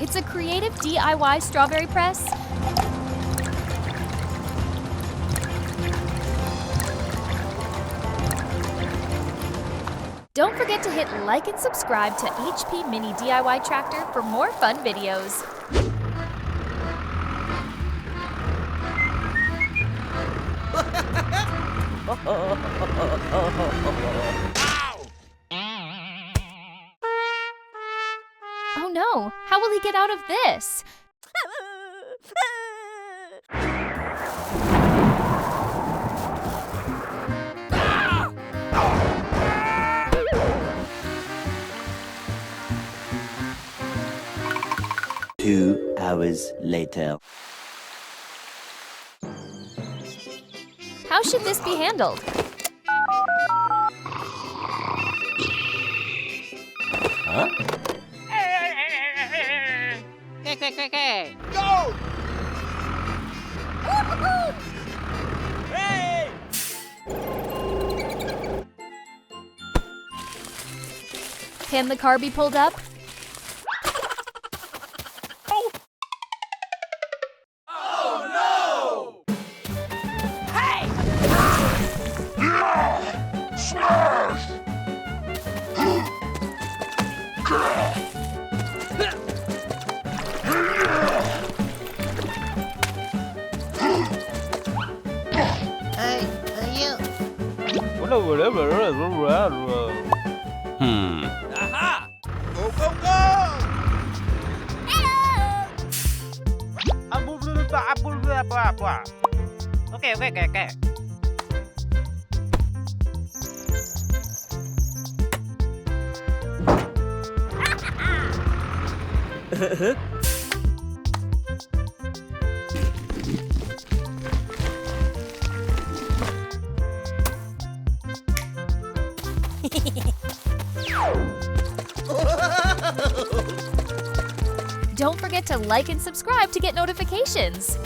It's a creative DIY strawberry press. Don't forget to hit like and subscribe to HP Mini DIY Tractor for more fun videos. Oh no, how will he get out of this? 2 hours later. How should this be handled? Huh? Okay. Go! Hey! Can the car be pulled up? Oh no! Hey! Smash! Hey, you. Aha! Go, go, go! Okay. Don't forget to like and subscribe to get notifications.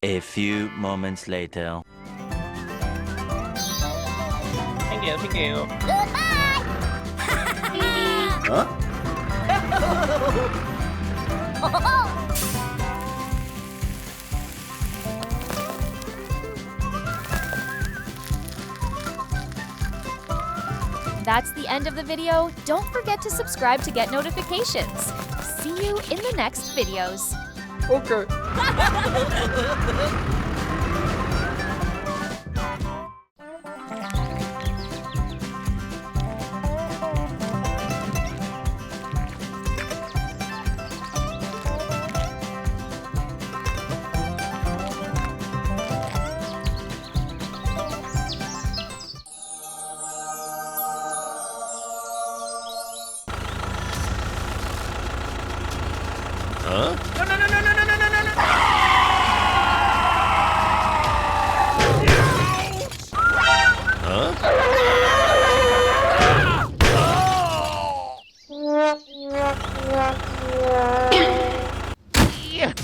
A few moments later. Thank you. Huh? That's the end of the video. Don't forget to subscribe to get notifications. See you in the next videos. Okay. Huh?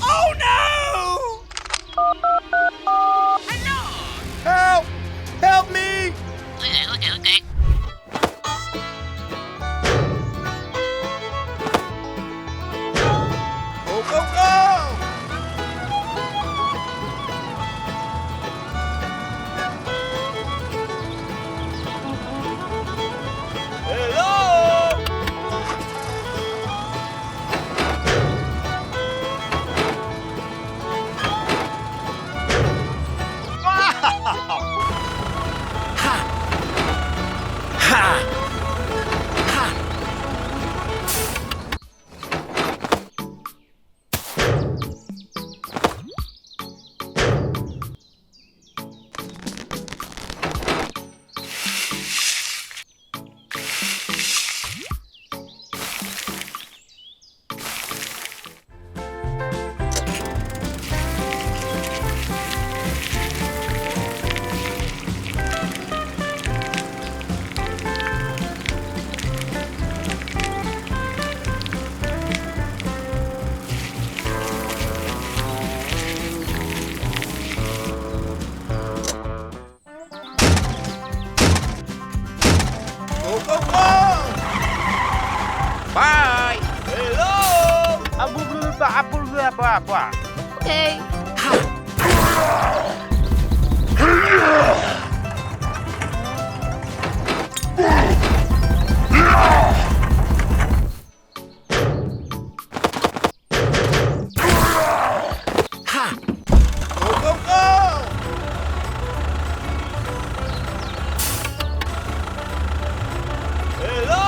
Oh no! Help! Help me! Okay. Go, go, go! go, go! Bye! Hello! 오케이. Go, go, go! Hello!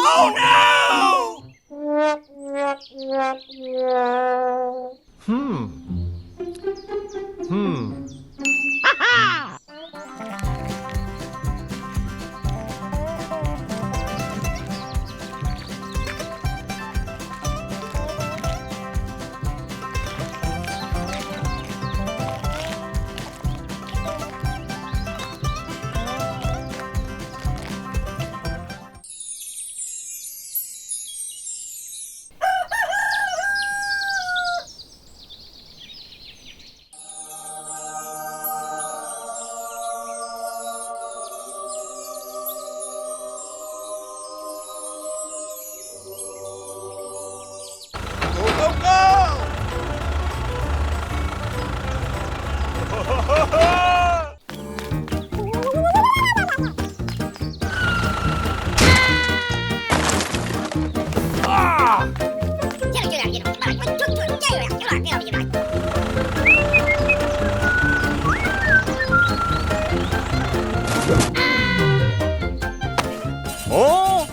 Oh no! Go, go, go! 어?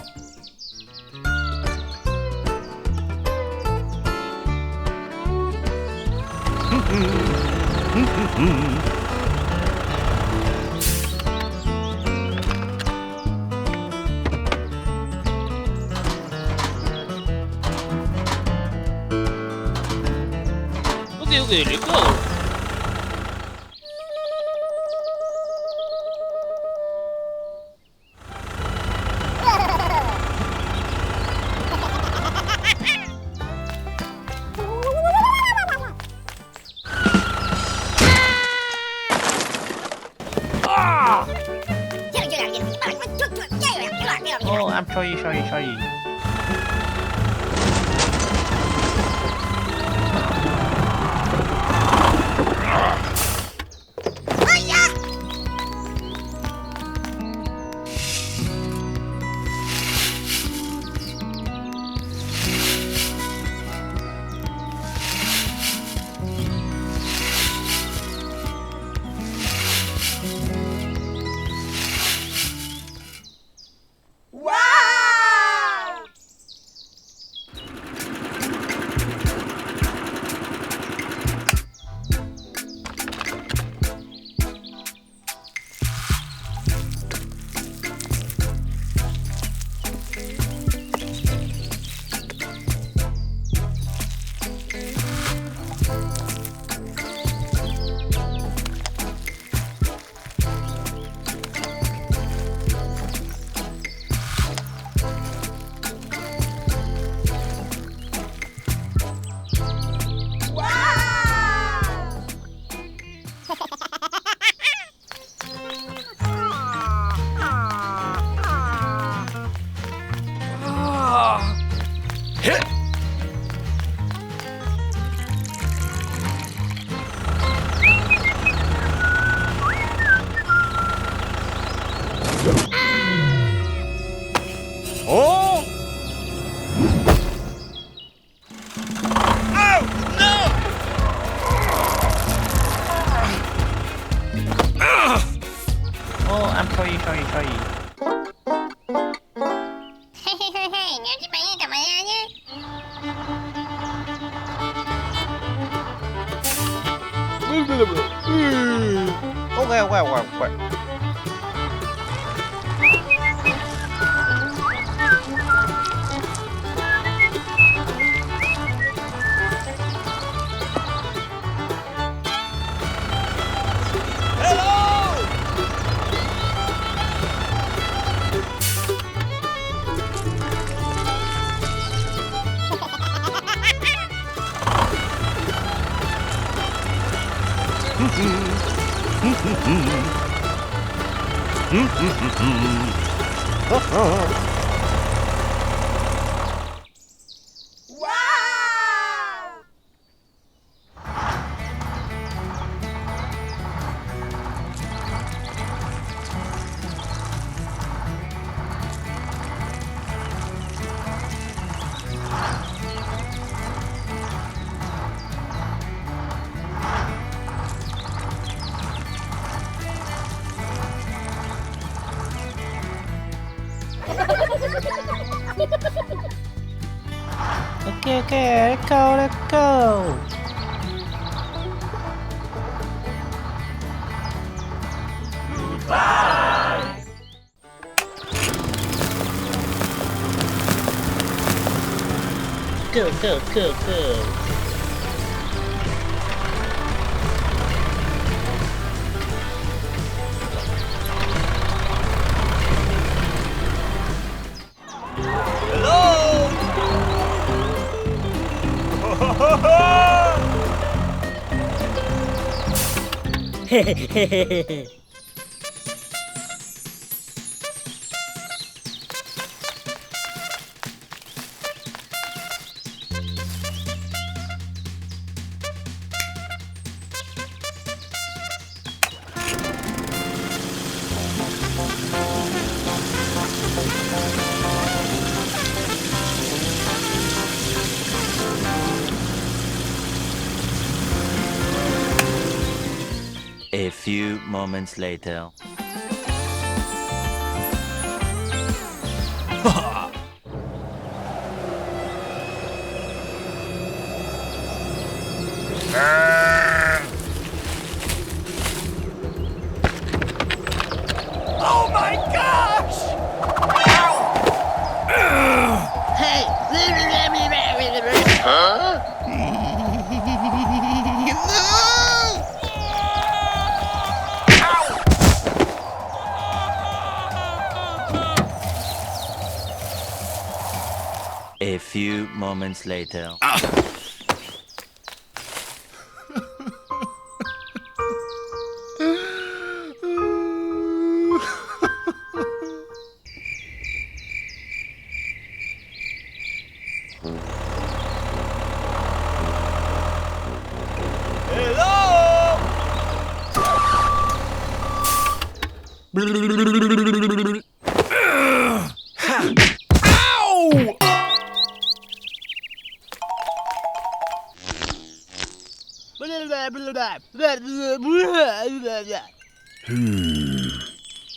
오케이, 오케이, 렛고. Oh, I'm sorry, sorry, sorry. Wow! show you, show you, show you. Nếu chị bạn cầm ra nhé. Okay, okay, okay, okay. Okay, okay, let's go, let's go. Go, go, go, go. A few moments later. Oh my gosh! Hey! A few moments later.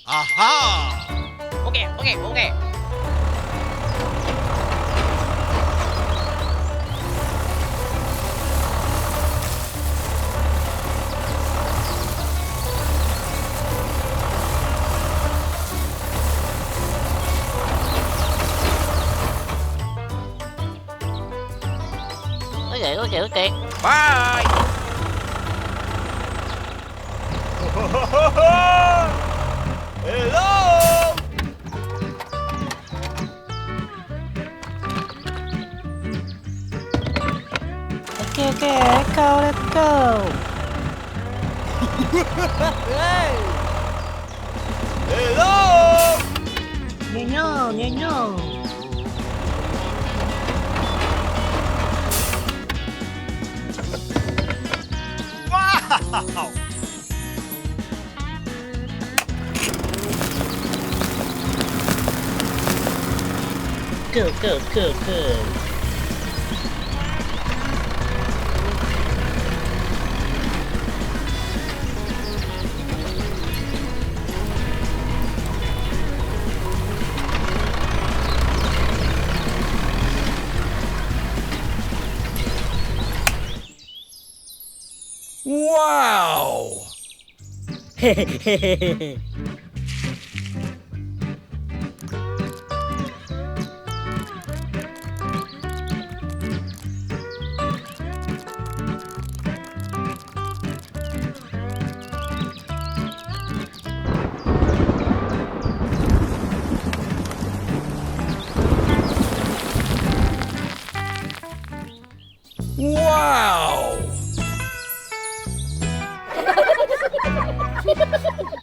Aha! Okay, okay, okay. Okay, okay, okay. Bye! Hello! Okay, okay, let's go, let's go. Hey! Hello! No, no, no. Wow! Go, go, go, go. Hehehehe